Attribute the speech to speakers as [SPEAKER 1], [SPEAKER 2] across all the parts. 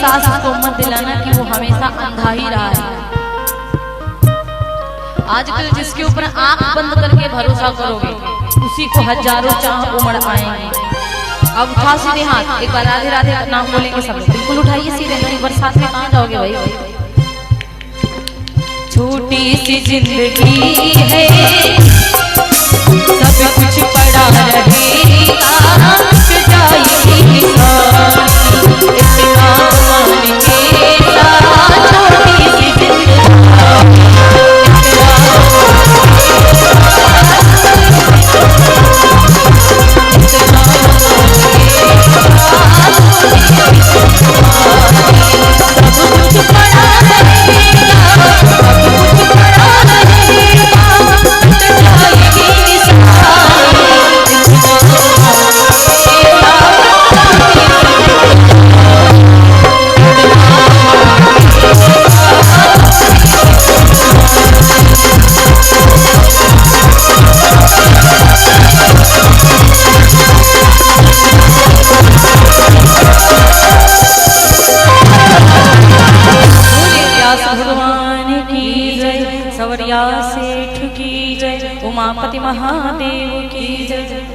[SPEAKER 1] एहसास उसको मत दिलाना कि वो हमेशा अंधा ही रहा है। आजकल जिसके ऊपर आंख बंद करके भरोसा करोगे उसी को हजारों चाह उमड़ आएंगे। अब उठा सीधे हाथ, एक बार राधे राधे का नाम बोलेंगे सब, बिल्कुल उठाइए सीधे, नहीं बरसात में कहाँ जाओगे भाई। छोटी सी जिंदगी है, सब कुछ पड़ा रहेगा, जाएगी इतना मान के साथ, छोटी सी जिंदगी सेठ की जय, उमापति महादेव की जय।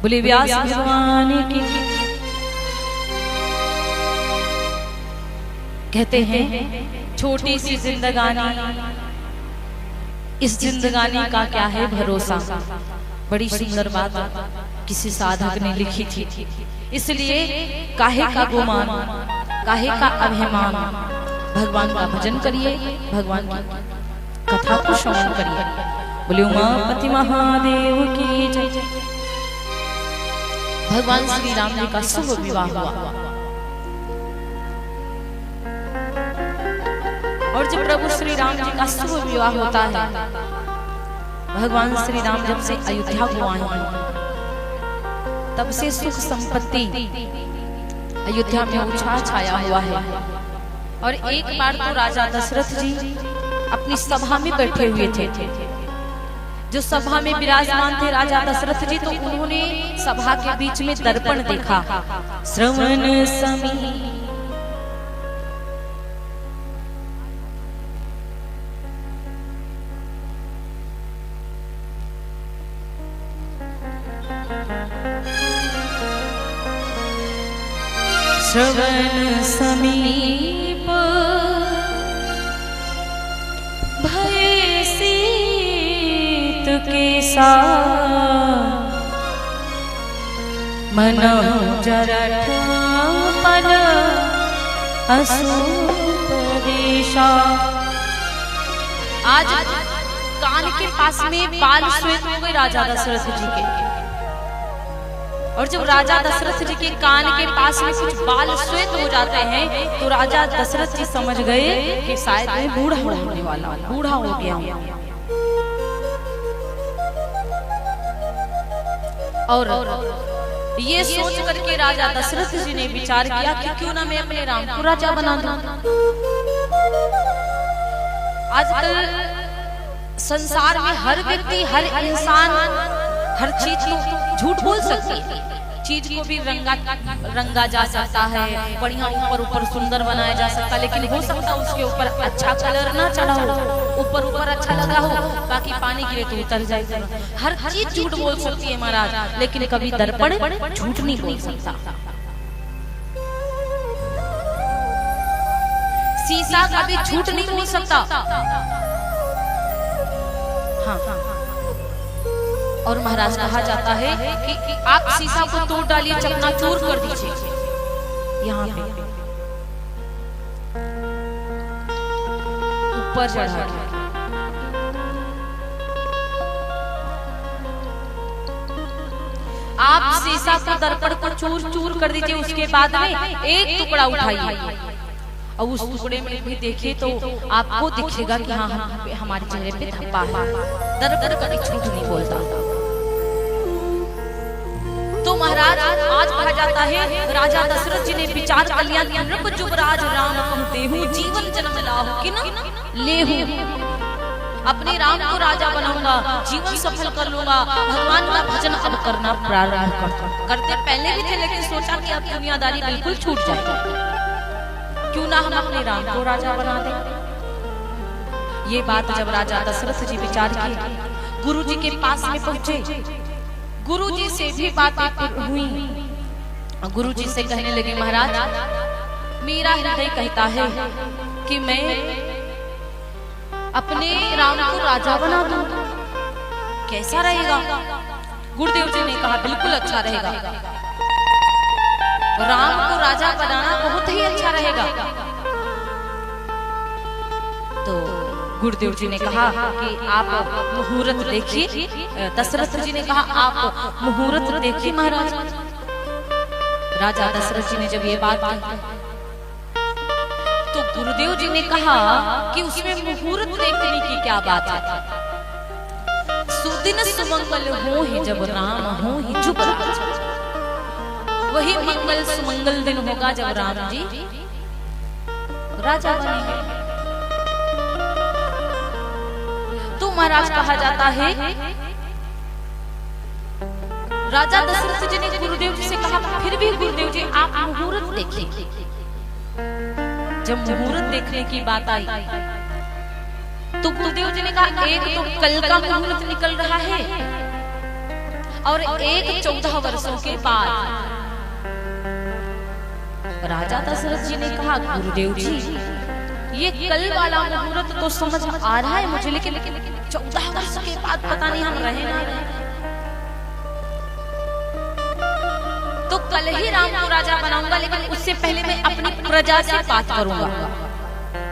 [SPEAKER 1] बोले व्यास भगवान की। कहते हैं छोटी सी जिंदगानी, इस जिंदगानी का क्या है भरोसा। बड़ी सुंदर बात किसी साधक ने लिखी थी। इसलिए काहे का गुमान, काहे का अभिमान, भगवान का भजन करिए, भगवान की कथा को श्रवण करिए। बोले उमापति महादेव की जय। भगवान श्री राम जी का शुभ विवाह हुआ और जब प्रभु श्री राम जी का शुभ विवाह होता है, भगवान श्री राम जब से अयोध्या को आए तब से सुख संपत्ति अयोध्या में उछाल छाया हुआ है। और एक बार तो राजा दशरथ जी अपनी सभा में बैठे हुए थे। जो सभा में विराजमान थे राजा दशरथ जी, तो उन्होंने सभा के बीच में दर्पण देखा। श्रवण समी श्रवण समीप भय सीत के साथ, मन जरठ पन असुपदेशा। आज कान के पास में बाल श्वेत हो गए राजा दशरथ जी के, और जब राजा दशरथ जी के कान के पास में कुछ बाल श्वेत हो जाते हैं तो राजा दशरथ जी समझ गए कि शायद मैं बूढ़ा होने वाला, बूढ़ा हो गया हूं। और ये सोच करके राजा दशरथ जी ने विचार किया कि क्यों ना मैं अपने राम को राजा बना दूं। आजकल संसार में हर व्यक्ति, हर इंसान हर चीज को झूठ बोल सकती है। चीज को भी रंगा जा सकता है, बढ़िया ऊपर ऊपर सुंदर बनाया जा सकता है, लेकिन हो सकता है उसके ऊपर अच्छा कलर ना चढ़ा हो, ऊपर ऊपर अच्छा लगा हो, बाकी पानी गिरे तो उतर जाए। हर चीज झूठ बोल सकती है महाराज, लेकिन कभी दर्पण झूठ नहीं बोल सकता। शीशा कभी झूठ नहीं बोल सकता। हाँ, और महाराज कहा जाता है कि आप शीशा को तोड़ डालिए, चकनाचूर कर दीजिए। यहाँ पे ऊपर चढ़ा आप शीशा को, दर्पण को चूर चूर कर दीजिए। उसके बाद में एक टुकड़ा उठाइए और उस टुकड़े में भी देखिए तो आपको दिखेगा कि हाँ हमारे चेहरे पे धब्बा है। दर्पण कभी झूठ नहीं बोलता। तो महाराज आज कहा जाता है राजा दशरथ जी ने विचार कर लिया कि नृप जुबराज राम कहते हूँ, जीवन जन्म लाहु किन लेहु। अपने राम को राजा बनाऊंगा, जीवन सफल कर लूंगा, भगवान का भजन अब करना प्रारंभ करते पहले भी थे, लेकिन सोचा कि अब दुनियादारी बिल्कुल छूट जाए, क्यों ना हम अपने राम को राजा बना दें। ये बात जब राजा दशरथ जी विचार किए, गुरु जी के पास में पहुंचे, गुरु जी से भी बातें हुई। गुरु जी से कहने लगे, महाराज मेरा हृदय कहता है कि मैं अपने राम को राजा बना दूं, कैसा रहेगा? गुरुदेव जी ने कहा बिल्कुल अच्छा रहेगा, राम को राजा बनाना बहुत ही अच्छा रहेगा। तो गुरुदेव जी ने कहा कि आप मुहूर्त देखिए। दशरथ जी ने कहा आप मुहूर्त देखिए महाराज। राजा दशरथ जी ने जब ये बात कही तो गुरुदेव जी ने कहा कि उसमें मुहूर्त देखने की क्या बात है, सुदिन सुमंगल हो ही जब राम हो ही जुब राज, वही मंगल सुमंगल दिन होगा जब राम जी राजा बनेंगे। तो महाराज कहा जाता है, राजा दशरथ जी ने गुरुदेव जी से कहा, फिर भी गुरुदेव जी आप मुहूर्त देखिए। जब मुहूर्त देखने की बात आई तो गुरुदेव जी ने कहा, एक तो कल का मुहूर्त निकल रहा है और एक 14 वर्षों के बाद। राजा दशरथ जी ने कहा, गुरुदेव जी ये कल वाला मुहूर्त तो समझ आ रहा है मुझे, लेकिन 14 वर्ष के बाद पता नहीं हम रहे ना रहे। तो कल ही राम को राजा बनाऊंगा, लेकिन उससे पहले मैं अपनी प्रजा से बात करूंगा।